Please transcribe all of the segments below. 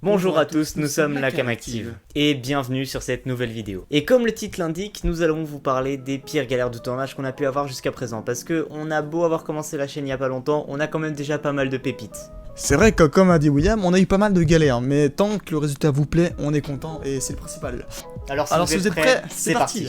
Bonjour à tous, nous sommes la Cam Active et bienvenue sur cette nouvelle vidéo. Et comme le titre l'indique, nous allons vous parler des pires galères de tournage qu'on a pu avoir jusqu'à présent. Parce que on a beau avoir commencé la chaîne il y a pas longtemps, on a quand même déjà pas mal de pépites. C'est vrai que comme a dit William, on a eu pas mal de galères, mais tant que le résultat vous plaît, on est content et c'est le principal. Alors si vous êtes prêts, c'est parti.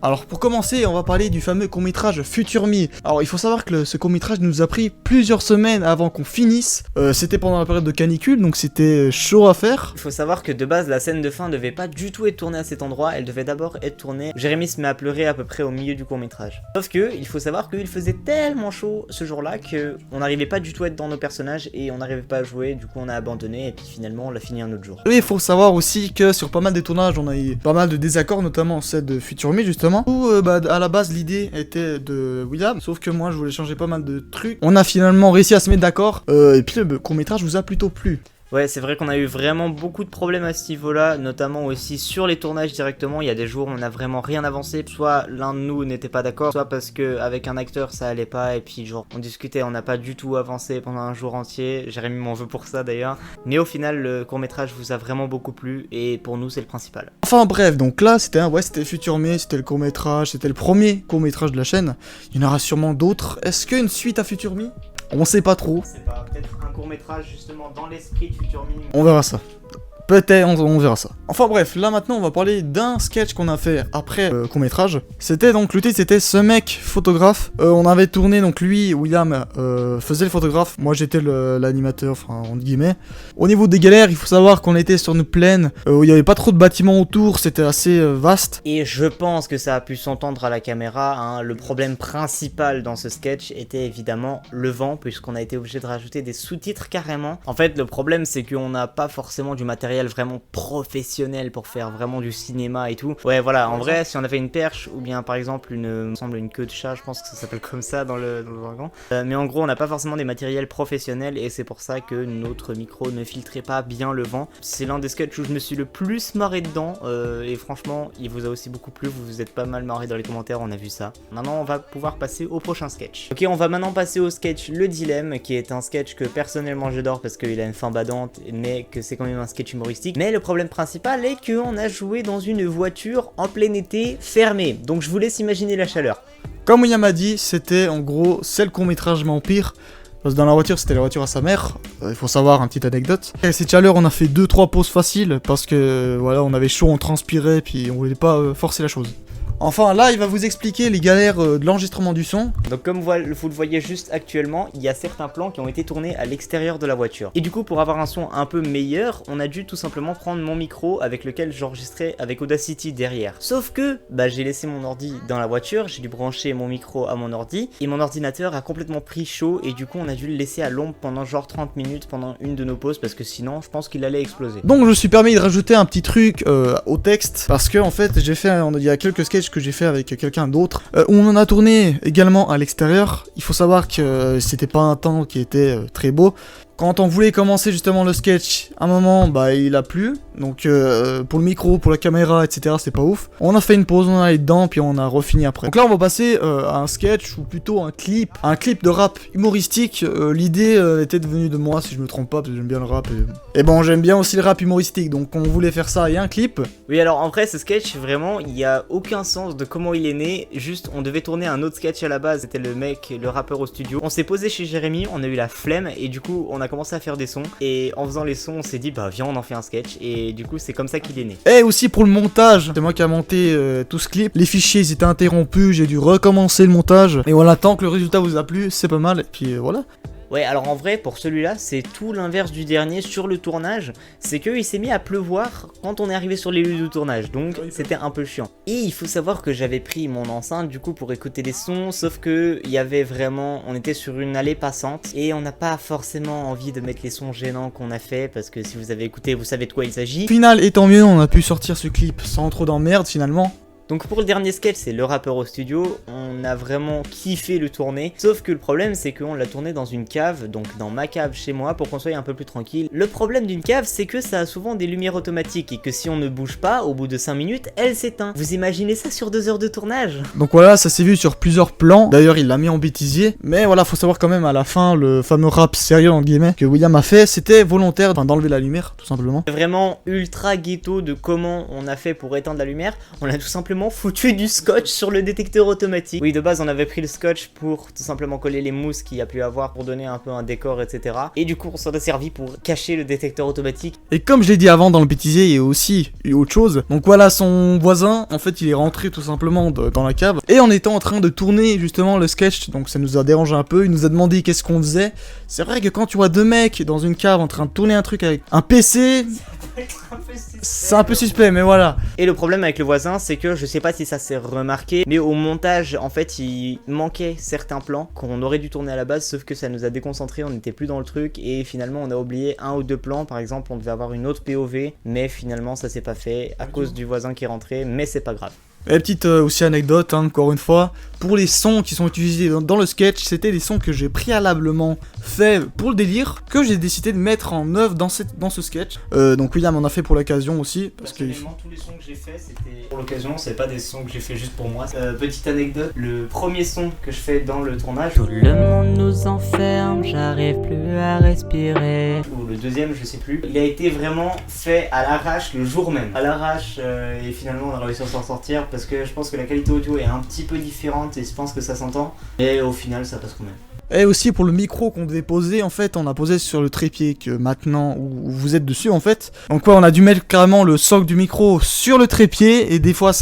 Alors pour commencer, on va parler du fameux court-métrage Future Me. Alors il faut savoir que ce court-métrage nous a pris plusieurs semaines avant qu'on finisse. C'était pendant la période de canicule, donc c'était chaud à faire. Il faut savoir que de base, la scène de fin devait pas du tout être tournée à cet endroit, elle devait d'abord être tournée. Jérémy se met à pleurer à peu près au milieu du court-métrage. Sauf que, il faut savoir qu'il faisait tellement chaud ce jour-là que on n'arrivait pas du tout à être dans nos personnages et on n'arrivait pas à jouer, du coup on a abandonné et puis finalement on l'a fini un autre jour. Et il faut savoir aussi que sur pas mal des tournages, on a eu pas mal de désaccords, notamment celle de Future Me justement. Où à la base l'idée était de William, sauf que moi je voulais changer pas mal de trucs. On a finalement réussi à se mettre d'accord, et puis le court-métrage vous a plutôt plu. Ouais, c'est vrai qu'on a eu vraiment beaucoup de problèmes à ce niveau-là, notamment aussi sur les tournages directement. Il y a des jours où on n'a vraiment rien avancé, soit l'un de nous n'était pas d'accord, soit parce que avec un acteur ça allait pas, et puis genre on discutait, on n'a pas du tout avancé pendant un jour entier. Jérémy m'en veut pour ça d'ailleurs. Mais au final, le court-métrage vous a vraiment beaucoup plu, et pour nous c'est le principal. Enfin bref, donc là c'était Future Me, c'était le court-métrage, c'était le premier court-métrage de la chaîne. Il y en aura sûrement d'autres. Est-ce qu'une suite à Future Me ? On sait pas trop. C'est pas peut-être un court-métrage justement dans l'esprit de Future Me. On verra ça. Peut-être, on verra ça. Enfin bref, là maintenant on va parler d'un sketch qu'on a fait après le court-métrage. C'était donc, le titre c'était Ce mec photographe. On avait tourné, donc lui, William, faisait le photographe. Moi j'étais l'animateur, enfin entre guillemets. Au niveau des galères, il faut savoir qu'on était sur une plaine où il n'y avait pas trop de bâtiments autour, c'était assez vaste. Et je pense que ça a pu s'entendre à la caméra, hein. Le problème principal dans ce sketch était évidemment le vent, puisqu'on a été obligé de rajouter des sous-titres carrément. En fait, le problème c'est qu'on n'a pas forcément du matériel vraiment professionnel pour faire vraiment du cinéma et tout. Ouais, voilà, en vrai, si on avait une perche ou bien par exemple une queue de chat, je pense que ça s'appelle comme ça dans le jargon. Mais en gros, on n'a pas forcément des matériels professionnels et c'est pour ça que notre micro ne filtrait pas bien le vent. C'est l'un des sketchs où je me suis le plus marré dedans et franchement, il vous a aussi beaucoup plu. Vous vous êtes pas mal marré dans les commentaires, on a vu ça. Maintenant, on va pouvoir passer au prochain sketch. Ok, on va maintenant passer au sketch Le Dilemme, qui est un sketch que personnellement j'adore parce qu'il a une fin badante, mais que c'est quand même un sketch humoristique. Mais le problème principal est qu'on a joué dans une voiture en plein été fermée. Donc je vous laisse imaginer la chaleur. Comme William a dit, c'était en gros, c'est le court-métrage Vampire. Parce que dans la voiture, c'était la voiture à sa mère. Il faut savoir, une petite anecdote. Et cette chaleur, on a fait 2-3 pauses faciles. Parce que voilà, on avait chaud, on transpirait, puis on voulait pas forcer la chose. Enfin, là, il va vous expliquer les galères de l'enregistrement du son. Donc comme vous le voyez juste actuellement, il y a certains plans qui ont été tournés à l'extérieur de la voiture. Et du coup, pour avoir un son un peu meilleur, on a dû tout simplement prendre mon micro avec lequel j'enregistrais avec Audacity derrière. Sauf que, j'ai laissé mon ordi dans la voiture, j'ai dû brancher mon micro à mon ordi, et mon ordinateur a complètement pris chaud, et du coup, on a dû le laisser à l'ombre pendant genre 30 minutes pendant une de nos pauses, parce que sinon, je pense qu'il allait exploser. Donc, je me suis permis de rajouter un petit truc au texte, parce que en fait, il y a quelques sketchs que j'ai fait avec quelqu'un d'autre, où on en a tourné également à l'extérieur. Il faut savoir que c'était pas un temps qui était très beau. Quand on voulait commencer justement le sketch, à un moment, il a plu. Donc pour le micro, pour la caméra, etc., c'est pas ouf. On a fait une pause, on est allé dedans, puis on a refini après. Donc là, on va passer à un sketch, ou plutôt un clip de rap humoristique. L'idée était devenue de moi, si je me trompe pas, parce que j'aime bien le rap. Et bon, j'aime bien aussi le rap humoristique, donc on voulait faire ça et un clip. Oui, alors en vrai, ce sketch, vraiment, il y a aucun sens de comment il est né. Juste, on devait tourner un autre sketch à la base. C'était le rappeur au studio. On s'est posé chez Jérémy, on a eu la flemme, et du coup, on a commencé à faire des sons, et en faisant les sons on s'est dit viens, on en fait un sketch, et du coup c'est comme ça qu'il est né. Et aussi pour le montage, c'est moi qui a monté tout ce clip. Les fichiers ils étaient interrompus, j'ai dû recommencer le montage, et voilà, tant que le résultat vous a plu, c'est pas mal, et puis voilà. Ouais, alors en vrai, pour celui-là, c'est tout l'inverse du dernier sur le tournage. C'est qu'il s'est mis à pleuvoir quand on est arrivé sur les lieux de tournage, donc c'était un peu chiant. Et il faut savoir que j'avais pris mon enceinte du coup pour écouter les sons, sauf que il y avait vraiment, on était sur une allée passante et on n'a pas forcément envie de mettre les sons gênants qu'on a fait, parce que si vous avez écouté, vous savez de quoi il s'agit. Final, et tant mieux, on a pu sortir ce clip sans trop d'emmerde finalement. Donc pour le dernier sketch, c'est le rappeur au studio, on a vraiment kiffé le tourner, sauf que le problème c'est qu'on l'a tourné dans une cave, donc dans ma cave chez moi pour qu'on soit un peu plus tranquille. Le problème d'une cave c'est que ça a souvent des lumières automatiques et que si on ne bouge pas, au bout de 5 minutes, elle s'éteint. Vous imaginez ça sur 2 heures de tournage? Donc voilà, ça s'est vu sur plusieurs plans, d'ailleurs il l'a mis en bêtisier, mais voilà, faut savoir quand même à la fin, le fameux rap sérieux en guillemets que William a fait, c'était volontaire d'enlever la lumière, tout simplement. C'est vraiment ultra ghetto de comment on a fait pour éteindre la lumière, on a tout simplement foutu du scotch sur le détecteur automatique. Oui, de base on avait pris le scotch pour tout simplement coller les mousses qu'il y a pu avoir pour donner un peu un décor, etc. Et du coup on s'en a servi pour cacher le détecteur automatique. Et comme je l'ai dit avant dans le bêtisier, il y a aussi eu autre chose. Donc voilà, son voisin, en fait il est rentré tout simplement dans la cave, et en étant en train de tourner justement le sketch, donc ça nous a dérangé un peu, il nous a demandé qu'est-ce qu'on faisait. C'est vrai que quand tu vois deux mecs dans une cave en train de tourner un truc avec un PC, c'est un peu suspect, mais voilà. Et le problème avec le voisin, c'est que je sais pas si ça s'est remarqué, mais au montage, en fait, il manquait certains plans qu'on aurait dû tourner à la base, sauf que ça nous a déconcentré, on n'était plus dans le truc, et finalement on a oublié 1 ou 2 plans. Par exemple, on devait avoir une autre POV, mais finalement ça s'est pas fait à cause du voisin qui est rentré, mais c'est pas grave. Et petite aussi anecdote, hein, encore une fois, pour les sons qui sont utilisés dans le sketch, c'était des sons que j'ai préalablement fait pour le délire, que j'ai décidé de mettre en œuvre dans ce sketch. Donc William en a fait pour l'occasion aussi. Parce que tous les sons que j'ai fait, c'était pour l'occasion, c'est pas des sons que j'ai fait juste pour moi. Petite anecdote, le premier son que je fais dans le tournage, tout le monde nous enferme, j'arrive plus à respirer. Ou le deuxième, je sais plus, il a été vraiment fait à l'arrache le jour même. À l'arrache, et finalement on a réussi à s'en sortir parce que je pense que la qualité audio est un petit peu différente et je pense que ça s'entend. Et au final, ça passe quand même. Et aussi pour le micro qu'on devait poser, en fait, on a posé sur le trépied que maintenant, où vous êtes dessus en fait. Donc ouais, on a dû mettre carrément le socle du micro sur le trépied, et des fois,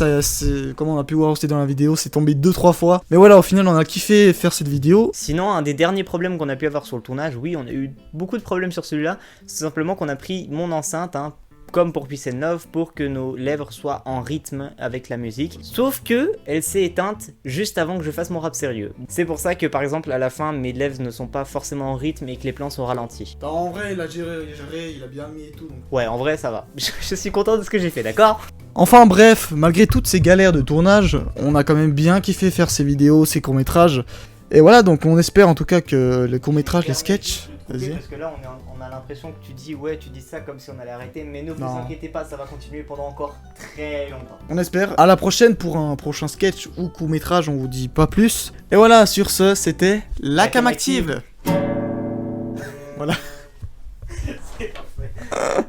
comme on a pu voir aussi dans la vidéo, c'est tombé 2-3 fois. Mais voilà, au final, on a kiffé faire cette vidéo. Sinon, un des derniers problèmes qu'on a pu avoir sur le tournage, oui, on a eu beaucoup de problèmes sur celui-là, c'est simplement qu'on a pris mon enceinte, hein, comme pour Peace and Love, pour que nos lèvres soient en rythme avec la musique. Sauf que elle s'est éteinte juste avant que je fasse mon rap sérieux. C'est pour ça que par exemple à la fin mes lèvres ne sont pas forcément en rythme et que les plans sont ralentis. Bah, en vrai il a géré, il a bien mis et tout. Donc. Ouais, en vrai ça va. Je suis content de ce que j'ai fait, d'accord ? Enfin bref, malgré toutes ces galères de tournage, on a quand même bien kiffé faire ces vidéos, ces courts-métrages. Et voilà, donc on espère en tout cas que les courts-métrages, les sketchs... Parce que là on a l'impression que tu dis ça comme si on allait arrêter, mais ne vous inquiétez pas, ça va continuer pendant encore très longtemps. On espère. À la prochaine pour un prochain sketch ou court-métrage, on vous dit pas plus. Et voilà, sur ce, c'était la cam active. Voilà. C'est parfait.